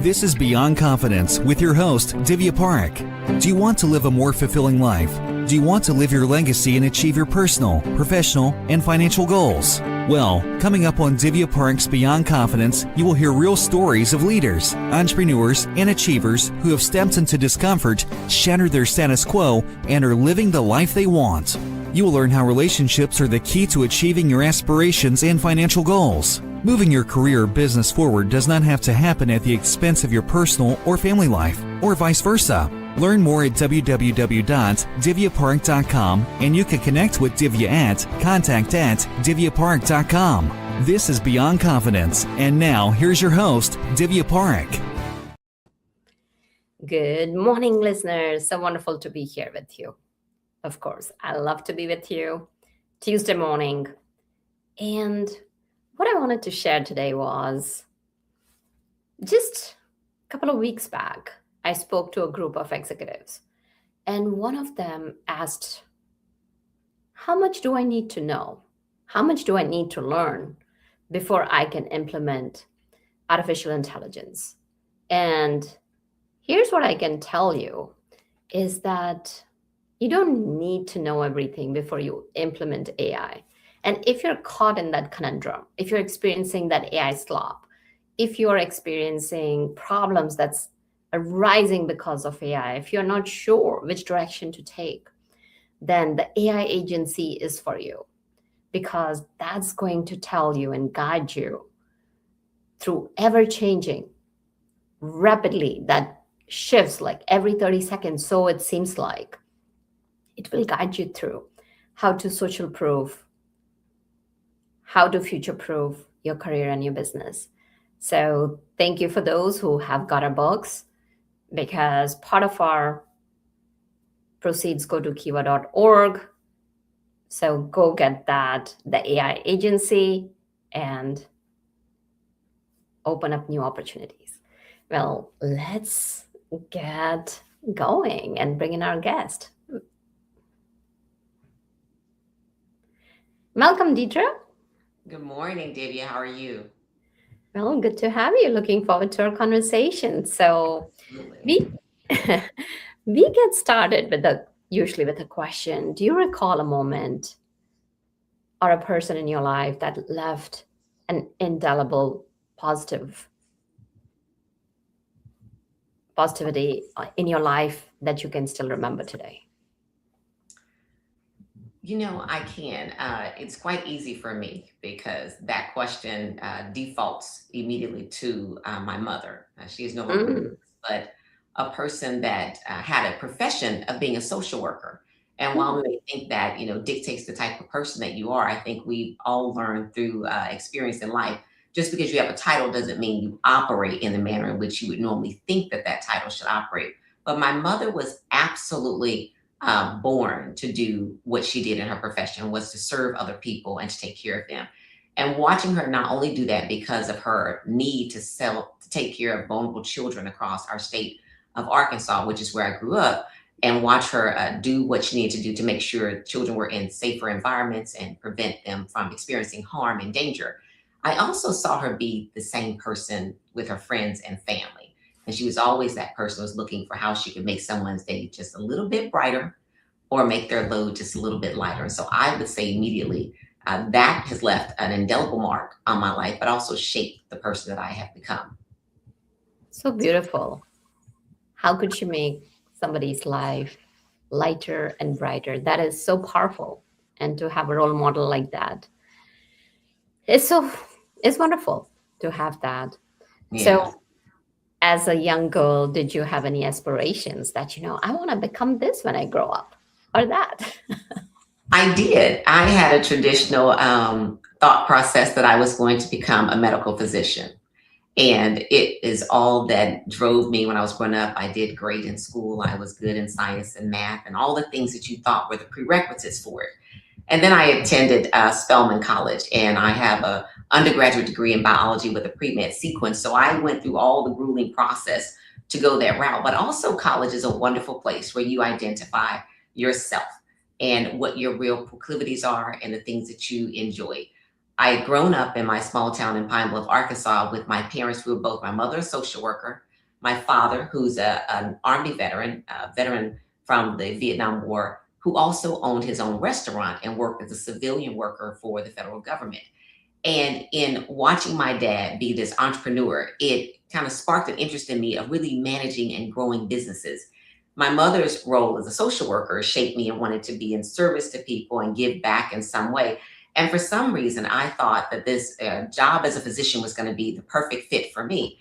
This is Beyond Confidence with your host, Divya Park. Do you want to live a more fulfilling life? Do you want to live your legacy and achieve your personal, professional, and financial goals? Well, coming up on Divya Park's Beyond Confidence, you will hear real stories of leaders, entrepreneurs, and achievers who have stepped into discomfort, shattered their status quo, and are living the life they want. You will learn how relationships are the key to achieving your aspirations and financial goals. Moving your career or business forward does not have to happen at the expense of your personal or family life, or vice versa. Learn more at www.divyapark.com, and you can connect with Divya at contact@divyapark.com. This is Beyond Confidence, and now here's your host, Divya Park. Good morning, listeners. So wonderful to be here with you. Of course, I love to be with you Tuesday morning. And what I wanted to share today was just a couple of weeks back, I spoke to a group of executives, and one of them asked, how much do I need to know? How much do I need to learn before I can implement artificial intelligence? And here's what I can tell you is that you don't need to know everything before you implement AI. And if you're caught in that conundrum, if you're experiencing that AI slop, if you're experiencing problems that's arising because of AI, if you're not sure which direction to take, then the AI agency is for you, because that's going to tell you and guide you through ever-changing, rapidly, that shifts like every 30 seconds, so it seems like. It will guide you through how to social proof, how to future-proof your career and your business. So thank you for those who have got our books, because part of our proceeds go to kiva.org. So go get that, the AI agency, and open up new opportunities. Well, let's get going and bring in our guest. Welcome, Deidre. Good morning, Divya. How are you? Well, good to have you. Looking forward to our conversation. So we we get started with usually with a question. Do you recall a moment or a person in your life that left an indelible positivity in your life that you can still remember today? I can. It's quite easy for me because that question defaults immediately to my mother. She is no longer with us, but a person that had a profession of being a social worker. And while we may think that, dictates the type of person that you are, I think we've all learned through experience in life, just because you have a title doesn't mean you operate in the manner in which you would normally think that title should operate. But my mother was absolutely born to do what she did in her profession, was to serve other people and to take care of them. And watching her not only do that because of her need to take care of vulnerable children across our state of Arkansas, which is where I grew up, and watch her do what she needed to do to make sure children were in safer environments and prevent them from experiencing harm and danger. I also saw her be the same person with her friends and family. And she was always that person who was looking for how she could make someone's day just a little bit brighter or make their load just a little bit lighter. And so I would say immediately that has left an indelible mark on my life, but also shaped the person that I have become. So beautiful. How could she make somebody's life lighter and brighter? That is so powerful. And to have a role model like that, it's wonderful to have that. Yeah. So as a young girl, did you have any aspirations that, I want to become this when I grow up, or that? I did. I had a traditional thought process that I was going to become a medical physician. And it is all that drove me when I was growing up. I did great in school. I was good in science and math and all the things that you thought were the prerequisites for it. And then I attended Spelman College, and I have a undergraduate degree in biology with a pre-med sequence. So I went through all the grueling process to go that route. But also college is a wonderful place where you identify yourself and what your real proclivities are and the things that you enjoy. I had grown up in my small town in Pine Bluff, Arkansas with my parents who were both, my mother a social worker, My father, who's an Army veteran, a veteran from the Vietnam War, who also owned his own restaurant and worked as a civilian worker for the federal government. And in watching my dad be this entrepreneur, it kind of sparked an interest in me of really managing and growing businesses. My mother's role as a social worker shaped me and wanted to be in service to people and give back in some way. And for some reason, I thought that this job as a physician was going to be the perfect fit for me.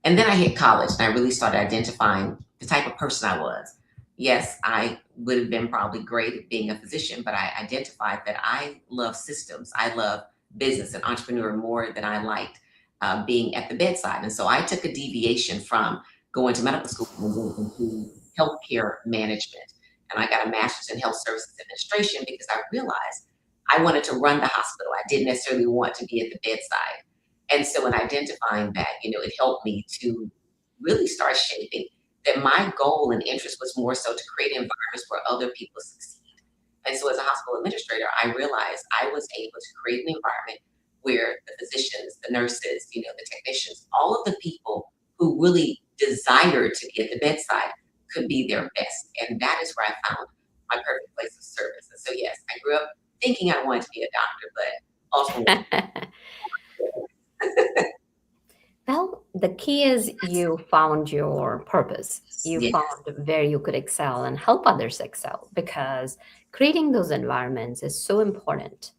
And then I hit college and I really started identifying the type of person I was. Yes, I would have been probably great at being a physician, but I identified that I love systems. I love business and entrepreneur more than I liked being at the bedside. And so I took a deviation from going to medical school and going into healthcare management. And I got a master's in health services administration because I realized I wanted to run the hospital. I didn't necessarily want to be at the bedside. And so in identifying that, it helped me to really start shaping that my goal and interest was more so to create environments where other people succeed. And so as a hospital administrator, I realized I was able to create an environment where the physicians, the nurses, the technicians, all of the people who really desired to be at the bedside could be their best. And that is where I found my perfect place of service. And so, yes, I grew up thinking I wanted to be a doctor, but ultimately. Well, the key is you found your purpose. You Yes. found where you could excel and help others excel, because creating those environments is so important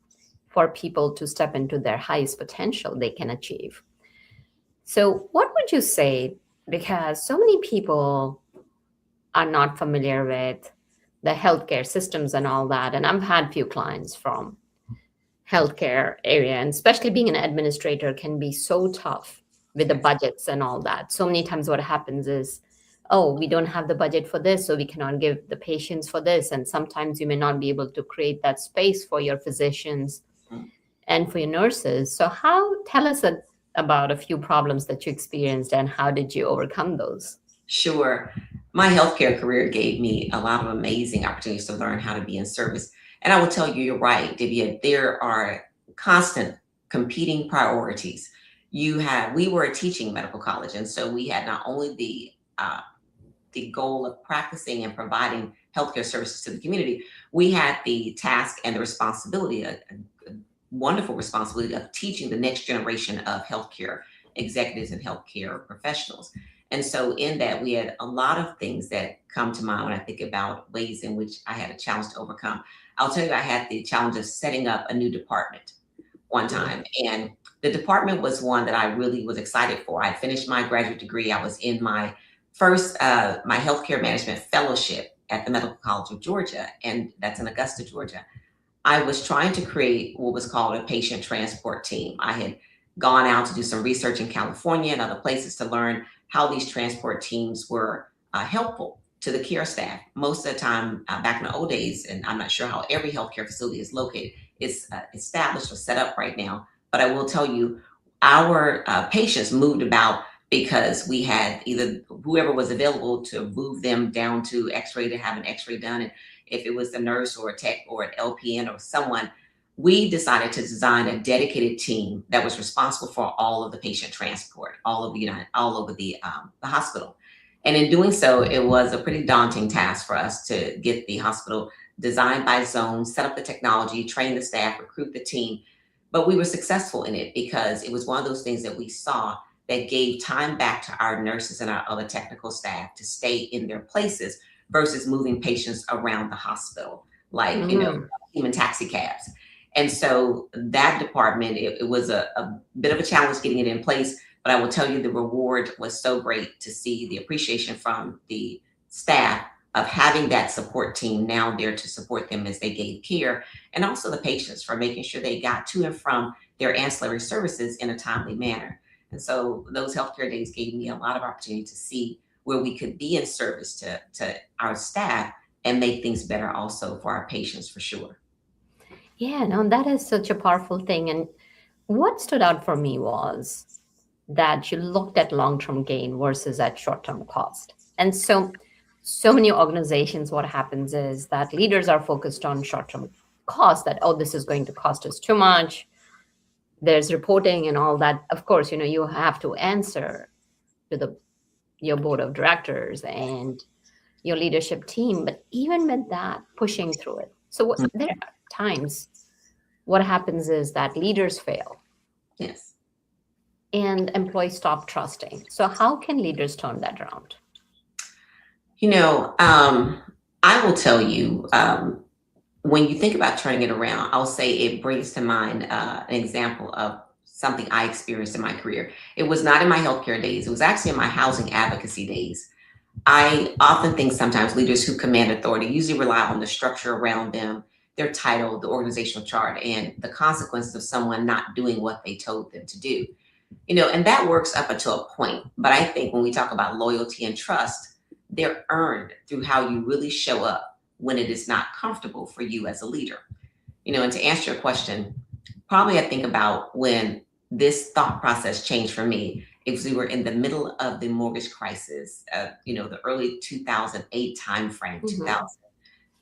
for people to step into their highest potential they can achieve. So, what would you say? Because so many people are not familiar with the healthcare systems and all that. And I've had few clients from healthcare area, and especially being an administrator can be so tough with the budgets and all that. So many times what happens is, oh, we don't have the budget for this, so we cannot give the patients for this. And sometimes you may not be able to create that space for your physicians and for your nurses. So tell us about a few problems that you experienced and how did you overcome those? Sure. My healthcare career gave me a lot of amazing opportunities to learn how to be in service. And I will tell you, you're right, Divya, there are constant competing priorities. We were a teaching medical college, and so we had not only the goal of practicing and providing healthcare services to the community, we had the task and the responsibility, a wonderful responsibility of teaching the next generation of healthcare executives and healthcare professionals. And so in that, we had a lot of things that come to mind when I think about ways in which I had a challenge to overcome. I'll tell you, I had the challenge of setting up a new department one time. And the department was one that I really was excited for. I finished my graduate degree. I was in my first, my healthcare management fellowship at the Medical College of Georgia, and that's in Augusta, Georgia. I was trying to create what was called a patient transport team. I had gone out to do some research in California and other places to learn how these transport teams were helpful to the care staff. Most of the time, back in the old days, and I'm not sure how every healthcare facility is located, it's established or set up right now. But I will tell you, our patients moved about because we had either whoever was available to move them down to X-ray to have an X-ray done. And if it was the nurse or a tech or an LPN or someone, we decided to design a dedicated team that was responsible for all of the patient transport, all over the hospital. And in doing so, it was a pretty daunting task for us to get the hospital designed by zone, set up the technology, train the staff, recruit the team. But we were successful in it because it was one of those things that we saw that gave time back to our nurses and our other technical staff to stay in their places versus moving patients around the hospital, like, human taxi cabs. And so that department, it was a bit of a challenge getting it in place, but I will tell you the reward was so great to see the appreciation from the staff of having that support team now there to support them as they gave care, and also the patients for making sure they got to and from their ancillary services in a timely manner. And so those healthcare days gave me a lot of opportunity to see where we could be in service to our staff and make things better also for our patients for sure. Yeah, no, that is such a powerful thing. And what stood out for me was that you looked at long-term gain versus at short-term cost. And so many organizations, what happens is that leaders are focused on short-term cost, that, oh, this is going to cost us too much. There's reporting and all that. Of course, you have to answer to the your board of directors and your leadership team. But even with that, pushing through it. So there are times what happens is that leaders fail Yes. and employees stop trusting. So how can leaders turn that around? I will tell you, when you think about turning it around, I'll say it brings to mind an example of something I experienced in my career. It was not in my healthcare days. It was actually in my housing advocacy days. I often think sometimes leaders who command authority usually rely on the structure around them, their title, the organizational chart, and the consequences of someone not doing what they told them to do. And that works up until a point. But I think when we talk about loyalty and trust, they're earned through how you really show up when it is not comfortable for you as a leader. And to answer your question, probably I think about when this thought process changed for me. If we were in the middle of the mortgage crisis, the early 2008 timeframe,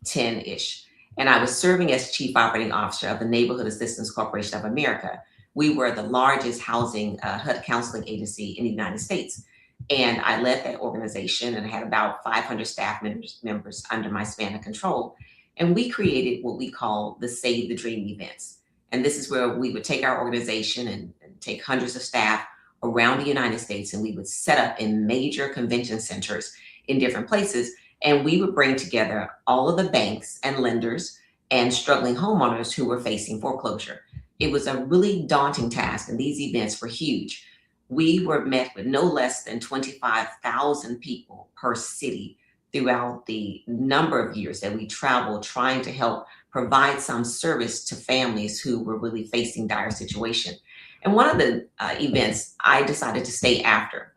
2010-ish, and I was serving as chief operating officer of the Neighborhood Assistance Corporation of America. We were the largest housing HUD counseling agency in the United States. And I led that organization and I had about 500 staff members under my span of control. And we created what we call the Save the Dream events. And this is where we would take our organization and take hundreds of staff around the United States, and we would set up in major convention centers in different places. And we would bring together all of the banks and lenders and struggling homeowners who were facing foreclosure. It was a really daunting task, and these events were huge. We were met with no less than 25,000 people per city throughout the number of years that we traveled, trying to help provide some service to families who were really facing dire situation. And one of the events I decided to stay after.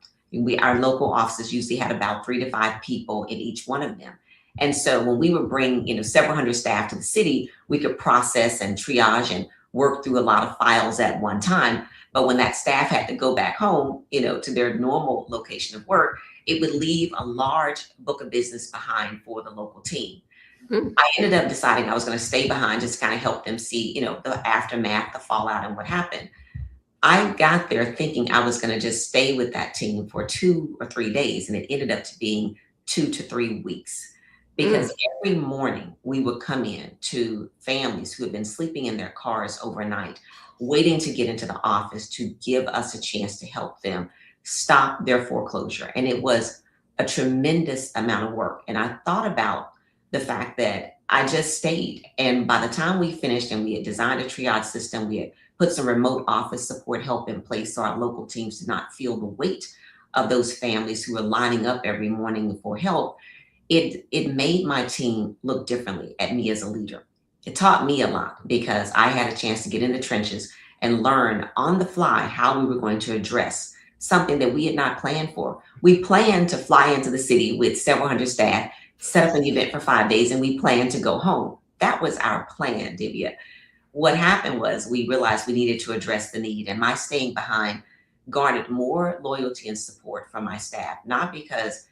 Our local offices usually had about 3 to 5 people in each one of them. And so when we would bring, several hundred staff to the city, we could process and triage and work through a lot of files at one time. But when that staff had to go back home, to their normal location of work, it would leave a large book of business behind for the local team. I ended up deciding I was going to stay behind, just kind of help them see, the aftermath, the fallout, and what happened. I got there thinking I was going to just stay with that team for 2 or 3 days, and it ended up to being 2 to 3 weeks. Because every morning we would come in to families who had been sleeping in their cars overnight, waiting to get into the office to give us a chance to help them stop their foreclosure. And it was a tremendous amount of work. And I thought about the fact that I just stayed. And by the time we finished and we had designed a triage system, we had put some remote office support help in place so our local teams did not feel the weight of those families who were lining up every morning for help. It made my team look differently at me as a leader. It taught me a lot because I had a chance to get in the trenches and learn on the fly how we were going to address something that we had not planned for. We planned to fly into the city with several hundred staff, set up an event for 5 days, and we planned to go home. That was our plan, Divya. What happened was we realized we needed to address the need, and my staying behind garnered more loyalty and support from my staff, not because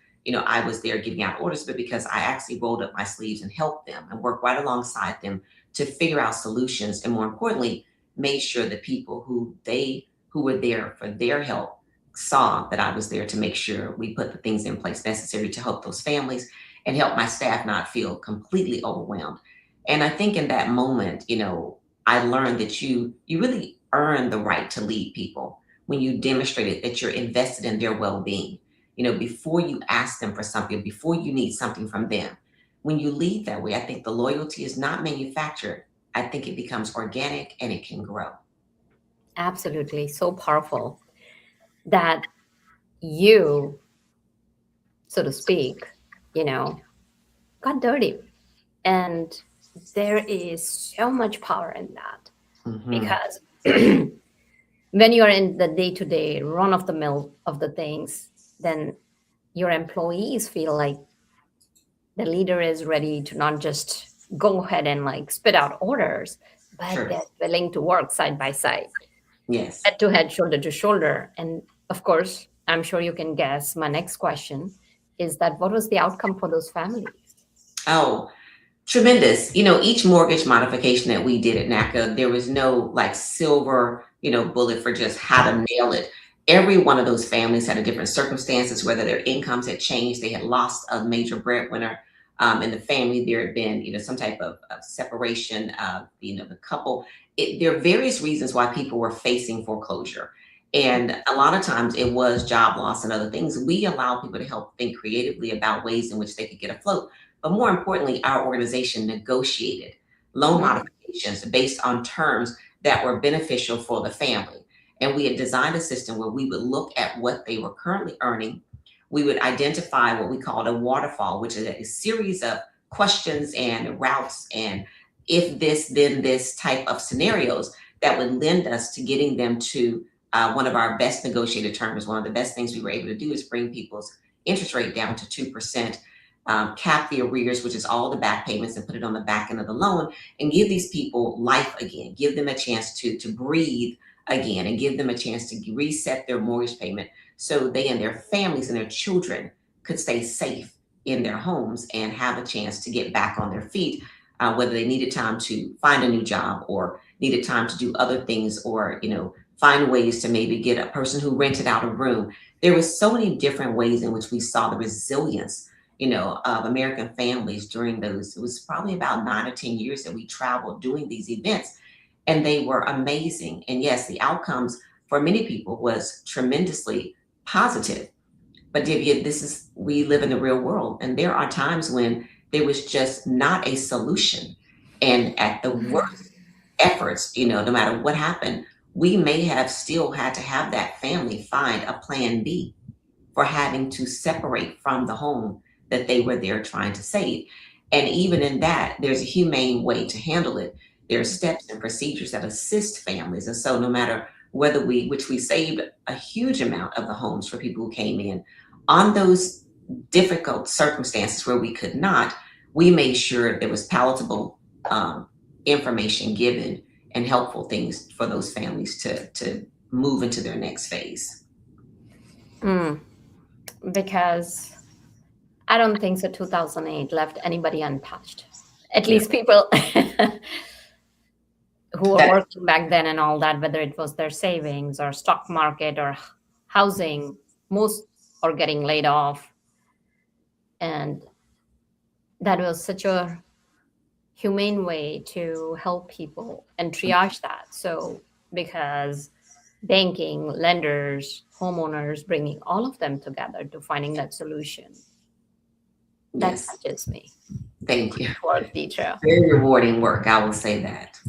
I was there giving out orders, but because I actually rolled up my sleeves and helped them and worked right alongside them to figure out solutions. And more importantly, made sure the people who were there for their help saw that I was there to make sure we put the things in place necessary to help those families and help my staff not feel completely overwhelmed. And I think in that moment, I learned that you really earn the right to lead people when you demonstrated that you're invested in their well-being. Before you ask them for something, before you need something from them. When you lead that way, I think the loyalty is not manufactured. I think it becomes organic and it can grow. Absolutely. So powerful that you, so to speak, got dirty. And there is so much power in that because when you're in the day-to-day run of the mill of the things, then your employees feel like the leader is ready to not just go ahead and spit out orders, but they're willing to work side by side. Yes. Head to head, shoulder to shoulder. And of course, I'm sure you can guess my next question is that what was the outcome for those families? Oh, tremendous. Each mortgage modification that we did at NACA, there was no silver, bullet for just how to nail it. Every one of those families had a different circumstances, whether their incomes had changed, they had lost a major breadwinner in the family, there had been, some type of separation of, the couple. There are various reasons why people were facing foreclosure. And a lot of times it was job loss and other things. We allow people to help think creatively about ways in which they could get afloat. But more importantly, our organization negotiated loan Mm, modifications based on terms that were beneficial for the family. And we had designed a system where we would look at what they were currently earning. We would identify what we called a waterfall, which is a series of questions and routes and if this, then this type of scenarios that would lend us to getting them to one of our best negotiated terms. One of the best things we were able to do is bring people's interest rate down to 2%, cap the arrears, which is all the back payments, and put it on the back end of the loan, and give these people life again, give them a chance to breathe again, and give them a chance to reset their mortgage payment so they and their families and their children could stay safe in their homes and have a chance to get back on their feet, whether they needed time to find a new job or needed time to do other things, or find ways to maybe get a person who rented out a room. There was so many different ways in which we saw the resilience of American families during those. It was probably about 9 or 10 years that we traveled doing these events, and they were amazing. And yes, the outcomes for many people was tremendously positive. But Divya, we live in the real world, and there are times when there was just not a solution. And at the worst efforts, no matter what happened, we may have still had to have that family find a plan B for having to separate from the home that they were there trying to save. And even in that, there's a humane way to handle it. There are steps and procedures that assist families. And so no matter which we saved a huge amount of the homes for people who came in on those difficult circumstances where we could not, we made sure there was palatable information given and helpful things for those families to move into their next phase. because I don't think so 2008 left anybody untouched. At least people who were That, working back then and all that, whether it was their savings or stock market or housing, most are getting laid off. And that was such a humane way to help people and triage that. So, because banking, lenders, homeowners, bringing all of them together to finding that solution, that yes, touches me. thank you. Work, Deidre. Very rewarding work, I will say that.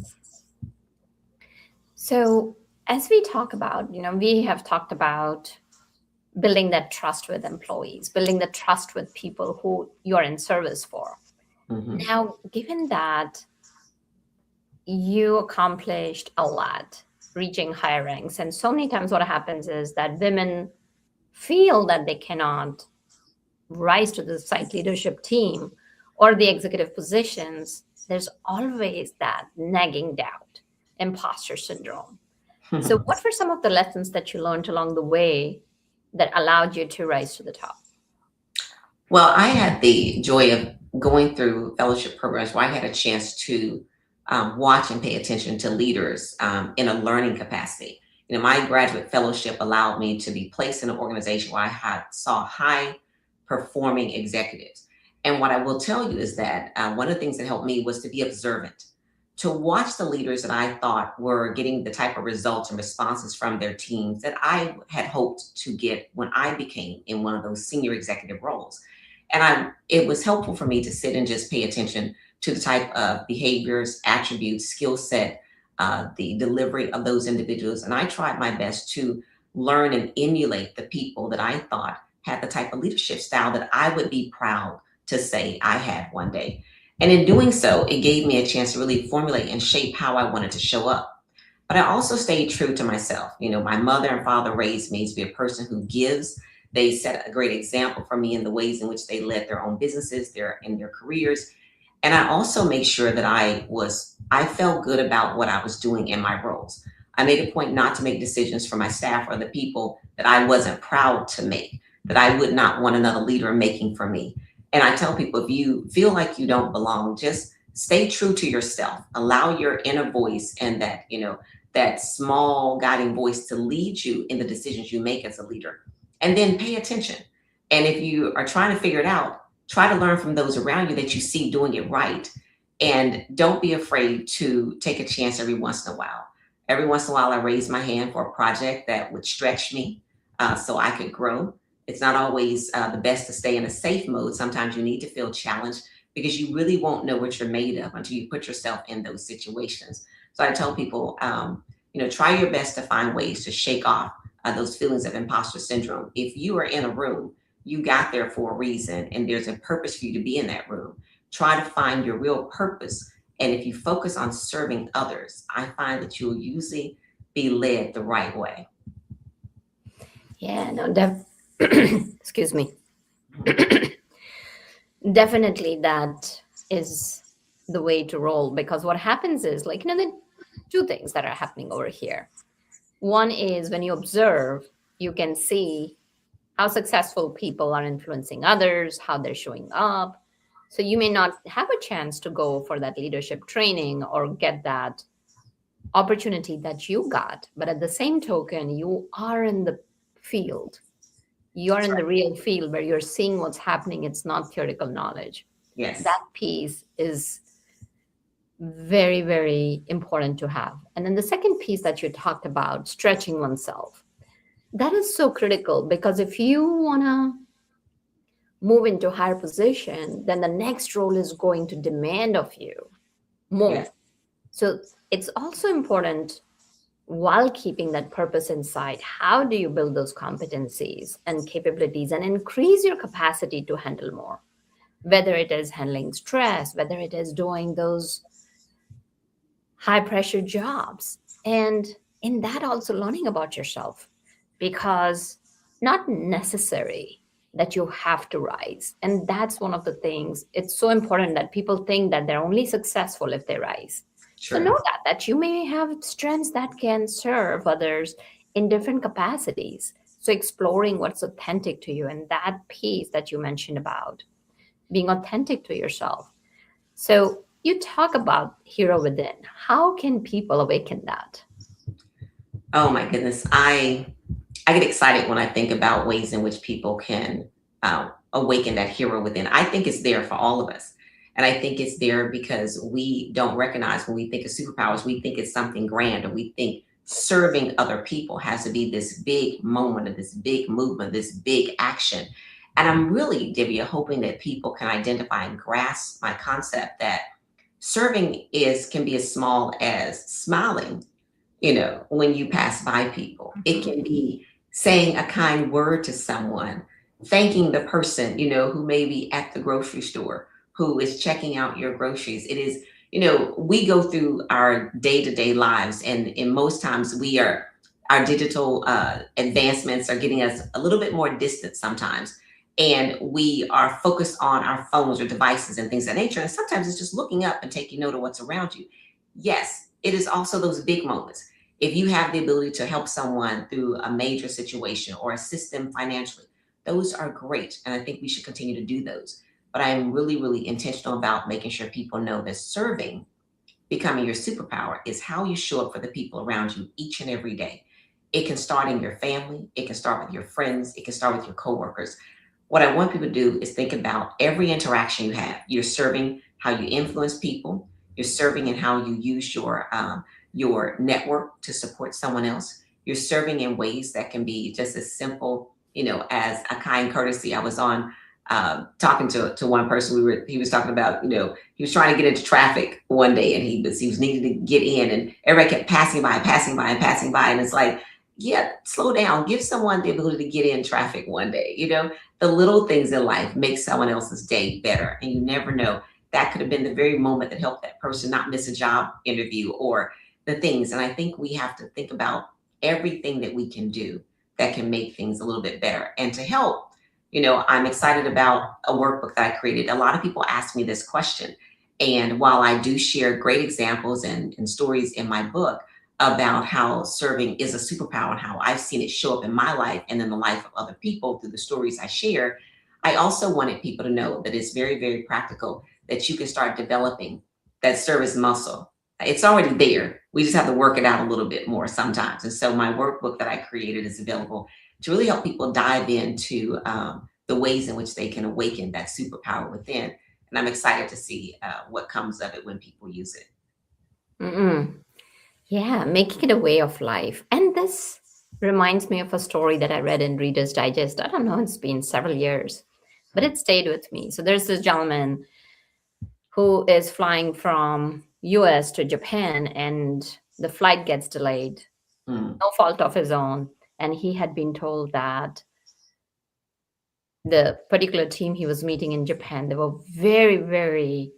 So, as we talk about, we have talked about building that trust with employees, building the trust with people who you're in service for. Mhm. Now, given that you accomplished a lot, reaching higher ranks, and so many times what happens is that women feel that they cannot rise to the site leadership team or the executive positions. There's always that nagging doubt, imposter syndrome. So, what were some of the lessons that you learned along the way that allowed you to rise to the top? Well, I had the joy of going through fellowship programs where I had a chance to watch and pay attention to leaders in a learning capacity. My graduate fellowship allowed me to be placed in an organization where saw high performing executives. And what I will tell you is that one of the things that helped me was to be observant, to watch the leaders that I thought were getting the type of results and responses from their teams that I had hoped to get when I became in one of those senior executive roles. And it was helpful for me to sit and just pay attention to the type of behaviors, attributes, skill set, the delivery of those individuals. And I tried my best to learn and emulate the people that I thought had the type of leadership style that I would be proud to say I had one day. And in doing so, it gave me a chance to really formulate and shape how I wanted to show up. But I also stayed true to myself. My mother and father raised me to be a person who gives. They set a great example for me in the ways in which they led their own businesses, in their careers. And I also made sure that I felt good about what I was doing in my roles. I made a point not to make decisions for my staff or the people that I wasn't proud to make, that I would not want another leader making for me. And I tell people, if you feel like you don't belong, just stay true to yourself. Allow your inner voice and that, that small guiding voice to lead you in the decisions you make as a leader. And then pay attention. And if you are trying to figure it out, try to learn from those around you that you see doing it right. And don't be afraid to take a chance every once in a while. Every once in a while, I raise my hand for a project that would stretch me so I could grow. It's not always the best to stay in a safe mode. Sometimes you need to feel challenged because you really won't know what you're made of until you put yourself in those situations. So I tell people, try your best to find ways to shake off those feelings of imposter syndrome. If you are in a room, you got there for a reason, and there's a purpose for you to be in that room. Try to find your real purpose. And if you focus on serving others, I find that you'll usually be led the right way. Yeah, no, excuse me. Definitely that is the way to roll, because what happens is, like, the two things that are happening over here. One is when you observe, you can see how successful people are influencing others, how they're showing up. So you may not have a chance to go for that leadership training or get that opportunity that you got. But at the same token, you are in the field. You're in the real field where you're seeing what's happening. It's not theoretical knowledge. Yes. That piece is very, very important to have. And then the second piece that you talked about, stretching oneself, that is so critical, because if you want to move into a higher position, then the next role is going to demand of you more. Yes. So it's also important, while keeping that purpose inside, how do you build those competencies and capabilities and increase your capacity to handle more? Whether it is handling stress, whether it is doing those high pressure jobs. And in that, also learning about yourself, because not necessary that you have to rise. And that's one of the things. It's so important that people think that they're only successful if they rise. Sure. So know that you may have strengths that can serve others in different capacities. So exploring what's authentic to you, and that piece that you mentioned about being authentic to yourself. So you talk about hero within. How can people awaken that? Oh my goodness. I get excited when I think about ways in which people can awaken that hero within. I think it's there for all of us. And I think it's there because we don't recognize, when we think of superpowers, we think it's something grand, or we think serving other people has to be this big moment, or this big movement, this big action. And I'm really, Divya, hoping that people can identify and grasp my concept that serving can be as small as smiling, when you pass by people. It can be saying a kind word to someone, thanking the person, who may be at the grocery store, who is checking out your groceries. It is, we go through our day-to-day lives, and in most times our digital advancements are getting us a little bit more distant sometimes. And we are focused on our phones or devices and things of that nature. And sometimes it's just looking up and taking note of what's around you. Yes, it is also those big moments. If you have the ability to help someone through a major situation or assist them financially, those are great. And I think we should continue to do those. But I am really, really intentional about making sure people know that serving, becoming your superpower, is how you show up for the people around you each and every day. It can start in your family. It can start with your friends. It can start with your coworkers. What I want people to do is think about every interaction you have. You're serving how you influence people. You're serving in how you use your network to support someone else. You're serving in ways that can be just as simple, as a kind courtesy. I was on talking to one person. He was talking about, he was trying to get into traffic one day, and he was needing to get in, and everybody kept passing by. And it's like, yeah, slow down. Give someone the ability to get in traffic one day. The little things in life make someone else's day better. And you never know. That could have been the very moment that helped that person not miss a job interview, or the things. And I think we have to think about everything that we can do that can make things a little bit better. And to help, I'm excited about a workbook that I created. A lot of people ask me this question. And while I do share great examples and stories in my book about how serving is a superpower and how I've seen it show up in my life and in the life of other people through the stories I share, I also wanted people to know that it's very, very practical, that you can start developing that service muscle It's already there. We just have to work it out a little bit more sometimes. And so my workbook that I created is available to really help people dive into the ways in which they can awaken that superpower within. And I'm excited to see what comes of it when people use it. Mm-mm. Yeah, making it a way of life. And this reminds me of a story that I read in Reader's Digest. I don't know, it's been several years, but it stayed with me. So there's this gentleman who is flying from US to Japan, and the flight gets delayed, Mm, no fault of his own. And he had been told that the particular team he was meeting in Japan, they were very, very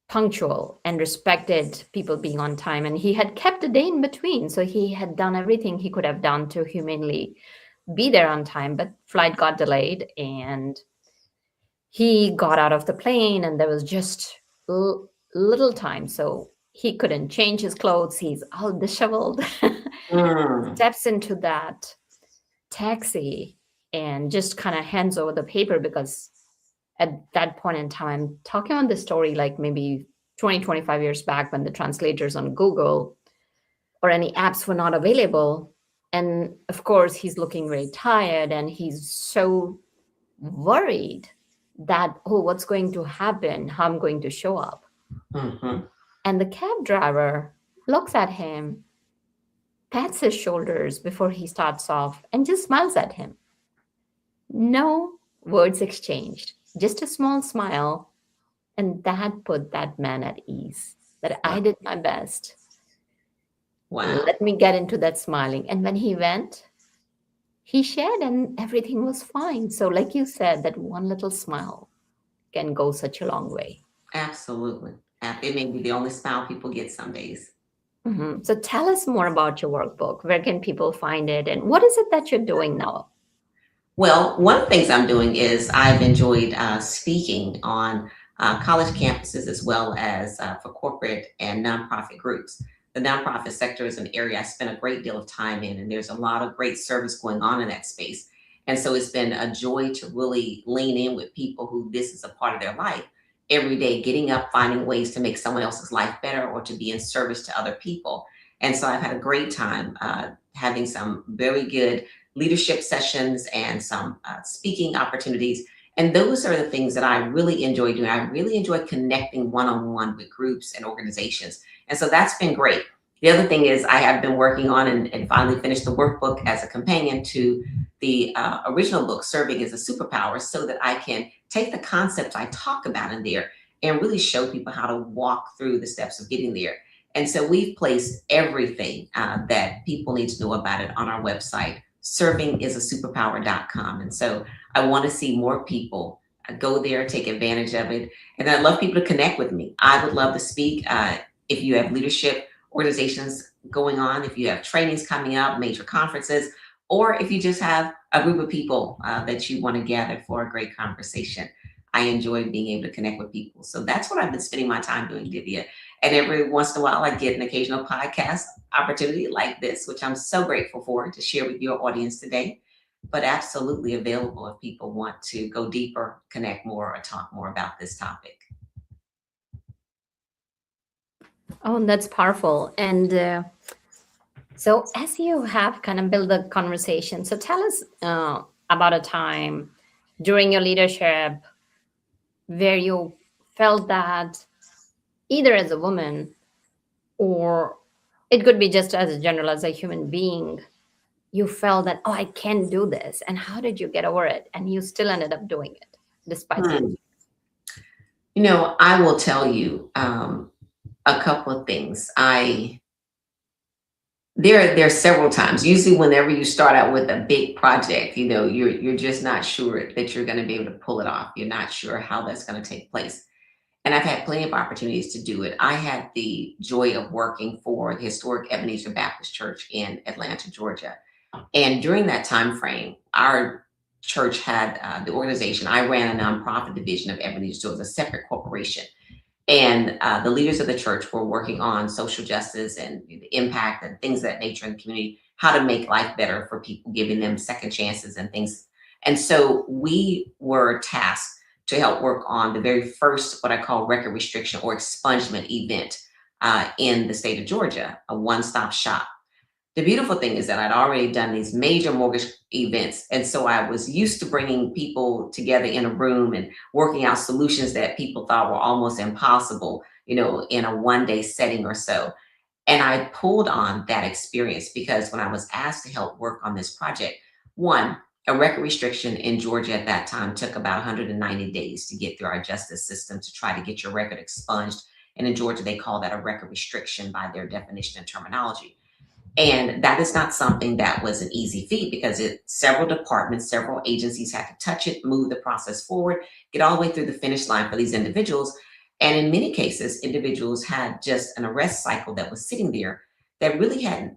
punctual and respected people being on time. And he had kept a day in between. So he had done everything he could have done to humanely be there on time, but flight got delayed and he got out of the plane and there was just little time. So he couldn't change his clothes. He's all disheveled. mm, Steps into that taxi and just kind of hands over the paper, because at that point in time, I'm talking on this story like maybe 20, 25 years back, when the translators on Google or any apps were not available. And of course, he's looking very tired and he's so worried that, oh, what's going to happen? How I'm going to show up. mhm. And the cab driver looks at him, pats his shoulders before he starts off, and just smiles at him. No words exchanged, just a small smile. And that put that man at ease, that I Wow. did my best. Wow. Let me get into that smiling. And when he went, he shared and everything was fine. So, like you said, that one little smile can go such a long way. Absolutely. It may be the only smile people get some days. So, tell us more about your workbook. Where can people find it? And what is it that you're doing now? Well, one of the things I'm doing is I've enjoyed speaking on college campuses as well as for corporate and nonprofit groups. The nonprofit sector is an area I spend a great deal of time in, and there's a lot of great service going on in that space. And so it's been a joy to really lean in with people who this is a part of their life every day, getting up, finding ways to make someone else's life better or to be in service to other people. And so I've had a great time having some very good leadership sessions and some speaking opportunities. And those are the things that I really enjoy doing. I really enjoy connecting one on one with groups and organizations. And so that's been great. The other thing is, I have been working on and finally finished the workbook as a companion to the original book, Serving as a Superpower, so that I can take the concepts I talk about in there and really show people how to walk through the steps of getting there. And so we've placed everything that people need to know about it on our website, servingisuperpower.com. And so I want to see more people go there, take advantage of it. And I'd love people to connect with me. I would love to speak. If you have leadership organizations going on, if you have trainings coming up, major conferences, or if you just have a group of people that you want to gather for a great conversation. I enjoy being able to connect with people. So that's what I've been spending my time doing, Divya. And every once in a while, I get an occasional podcast opportunity like this, which I'm so grateful for to share with your audience today. But absolutely available if people want to go deeper, connect more, or talk more about this topic. Oh, that's powerful. And so, as you have kind of built the conversation, so tell us about a time during your leadership where you felt that either as a woman, or it could be just as a general, as a human being, you felt that, oh, I can do this. And how did you get over it? And you still ended up doing it despite the. Hmm. I will tell you a couple of things. There are several times. Usually, whenever you start out with a big project, you're just not sure that you're going to be able to pull it off. You're not sure how that's going to take place. And I've had plenty of opportunities to do it. I had the joy of working for the historic Ebenezer Baptist Church in Atlanta, Georgia. And during that time frame, our church had the organization. I ran a nonprofit division of Ebenezer, so it was a separate corporation. And the leaders of the church were working on social justice and the impact and things of that nature in the community, how to make life better for people, giving them second chances and things. And so we were tasked to help work on the very first, what I call record restriction or expungement event in the state of Georgia, a one-stop shop. The beautiful thing is that I'd already done these major mortgage events. And so I was used to bringing people together in a room and working out solutions that people thought were almost impossible, in a one-day setting or so. And I pulled on that experience because when I was asked to help work on this project, one, a record restriction in Georgia at that time took about 190 days to get through our justice system to try to get your record expunged. And in Georgia, they call that a record restriction by their definition and terminology. And that is not something that was an easy feat because several departments, several agencies had to touch it, move the process forward, get all the way through the finish line for these individuals. And in many cases, individuals had just an arrest cycle that was sitting there that really had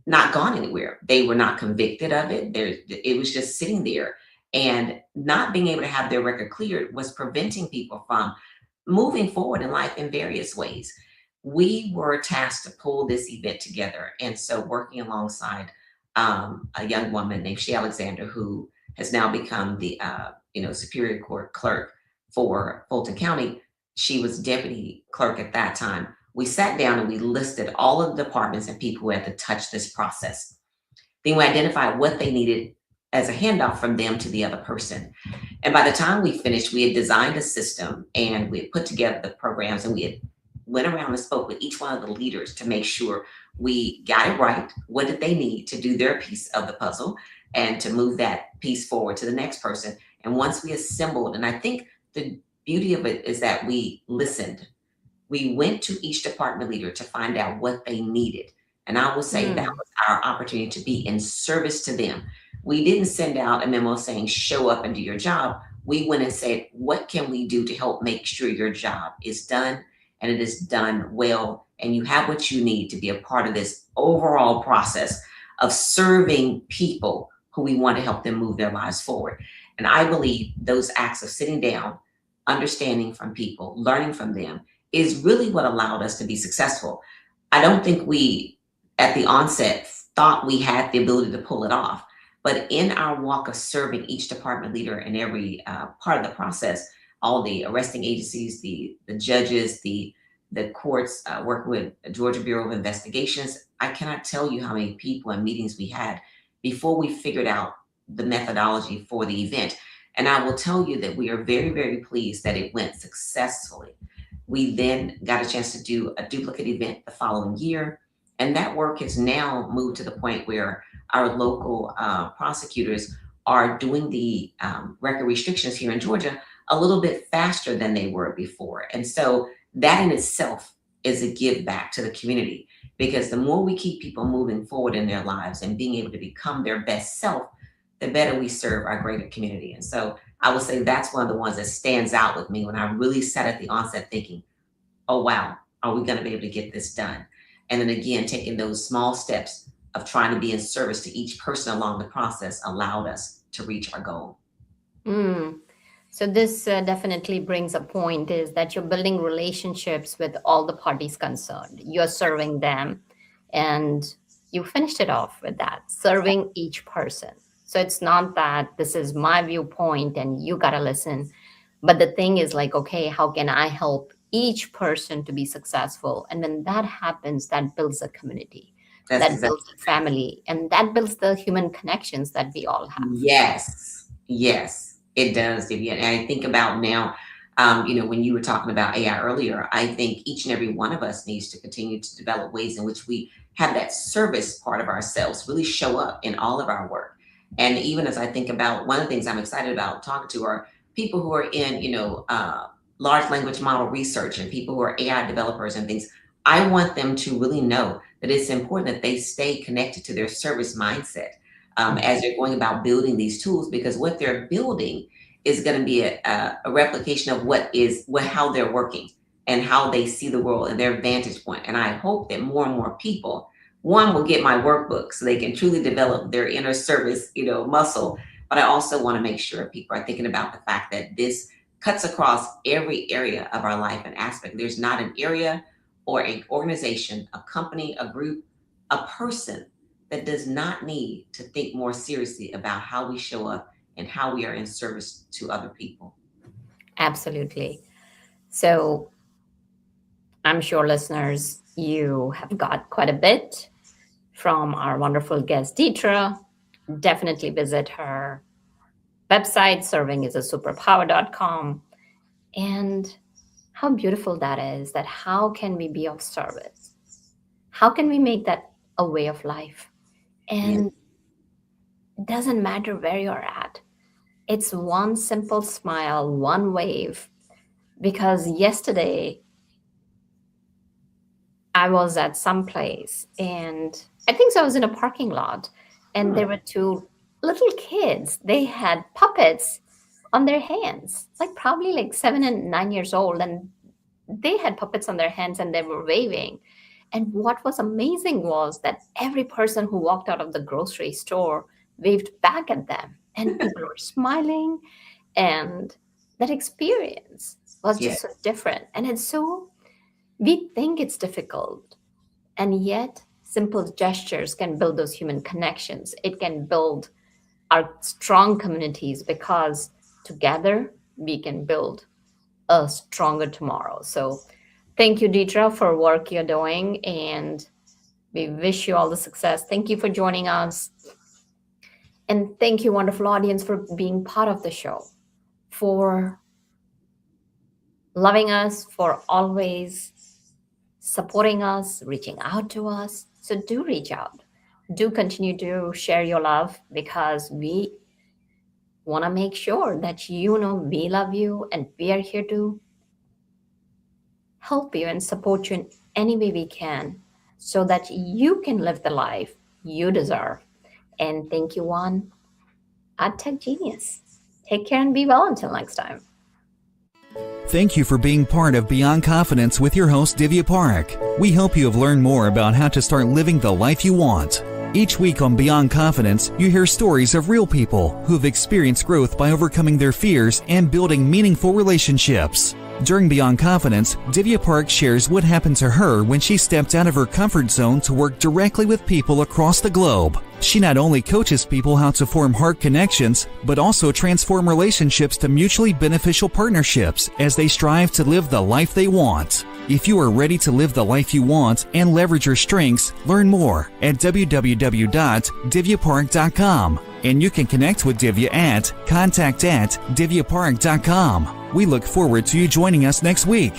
not gone anywhere. They were not convicted of it. It was just sitting there. And not being able to have their record cleared was preventing people from moving forward in life in various ways. We were tasked to pull this event together. And so working alongside a young woman named Shea Alexander, who has now become the Superior Court clerk for Fulton County. She was deputy clerk at that time. We sat down and we listed all of the departments and people who had to touch this process. Then we identified what they needed as a handoff from them to the other person. And by the time we finished, we had designed a system and we had put together the programs and we had went around and spoke with each one of the leaders to make sure we got it right. What did they need to do their piece of the puzzle and to move that piece forward to the next person? And once we assembled, and I think the beauty of it is that we listened. We went to each department leader to find out what they needed. And I will say that was our opportunity to be in service to them. We didn't send out a memo saying, show up and do your job. We went and said, what can we do to help make sure your job is done and it is done well, and you have what you need to be a part of this overall process of serving people who we want to help them move their lives forward. And I believe those acts of sitting down, understanding from people, learning from them is really what allowed us to be successful. I don't think we, at the onset, thought we had the ability to pull it off. But in our walk of serving each department leader in every part of the process, all the arresting agencies, the judges, the courts, working with Georgia Bureau of Investigations, I cannot tell you how many people and meetings we had before we figured out the methodology for the event. And I will tell you that we are very, very pleased that it went successfully. We then got a chance to do a duplicate event the following year. And that work has now moved to the point where our local prosecutors are doing the record restrictions here in Georgia a little bit faster than they were before. And so that in itself is a give back to the community, because the more we keep people moving forward in their lives and being able to become their best self, the better we serve our greater community. And so I would say that's one of the ones that stands out with me when I really sat at the onset thinking, oh, wow, are we going to be able to get this done? And then again, taking those small steps of trying to be in service to each person along the process allowed us to reach our goal. So this definitely brings a point is that you're building relationships with all the parties concerned. You're serving them, and you finished it off with that, serving each person. So it's not that this is my viewpoint and you got to listen. But the thing is like, okay, how can I help each person to be successful? And when that happens, that builds a community, that builds a family, and that builds the human connections that we all have. Yes, it does, Divya. And I think about now, when you were talking about AI earlier, I think each and every one of us needs to continue to develop ways in which we have that service part of ourselves really show up in all of our work. And even as I think about one of the things I'm excited about talking to are people who are in, large language model research and people who are AI developers and things. I want them to really know that it's important that they stay connected to their service mindset as they're going about building these tools, because what they're building is going to be a replication of how they're working and how they see the world and their vantage point. And I hope that more and more people, one, will get my workbook so they can truly develop their inner service, muscle. But I also want to make sure people are thinking about the fact that this cuts across every area of our life and aspect. There's not an area or an organization, a company, a group, a person that does not need to think more seriously about how we show up and how we are in service to other people. Absolutely. So I'm sure listeners, you have got quite a bit from our wonderful guest, Deidre. Definitely visit her website, servingisasuperpower.com. And how beautiful that is, that how can we be of service? How can we make that a way of life? Yeah. And it doesn't matter where you're at. It's one simple smile, one wave. Because yesterday I was at some place and I think so I was in a parking lot and there Hmm. were two little kids. They had puppets on their hands, like probably like 7 and 9 years old, and they had puppets on their hands and they were waving. And what was amazing was that every person who walked out of the grocery store waved back at them, and people were smiling. And that experience was Yeah. just so different. And it's so, we think it's difficult, and yet simple gestures can build those human connections. It can build our strong communities because together we can build a stronger tomorrow. So thank you, Deidre, for work you're doing, and we wish you all the success. Thank you for joining us. And thank you, wonderful audience, for being part of the show, for loving us, for always supporting us, reaching out to us. So do reach out. Do continue to share your love because we want to make sure that you know we love you and we are here to help you and support you in any way we can so that you can live the life you deserve. And thank you, Juan, at Tech Genius. Take care and be well until next time. Thank you for being part of Beyond Confidence with your host, Divya Park. We hope you have learned more about how to start living the life you want. Each week on Beyond Confidence, you hear stories of real people who have experienced growth by overcoming their fears and building meaningful relationships. During Beyond Confidence, Divya Park shares what happened to her when she stepped out of her comfort zone to work directly with people across the globe. She not only coaches people how to form heart connections, but also transform relationships to mutually beneficial partnerships as they strive to live the life they want. If you are ready to live the life you want and leverage your strengths, learn more at www.divyapark.com. And you can connect with Divya at contact@divyapark.com. We look forward to you joining us next week.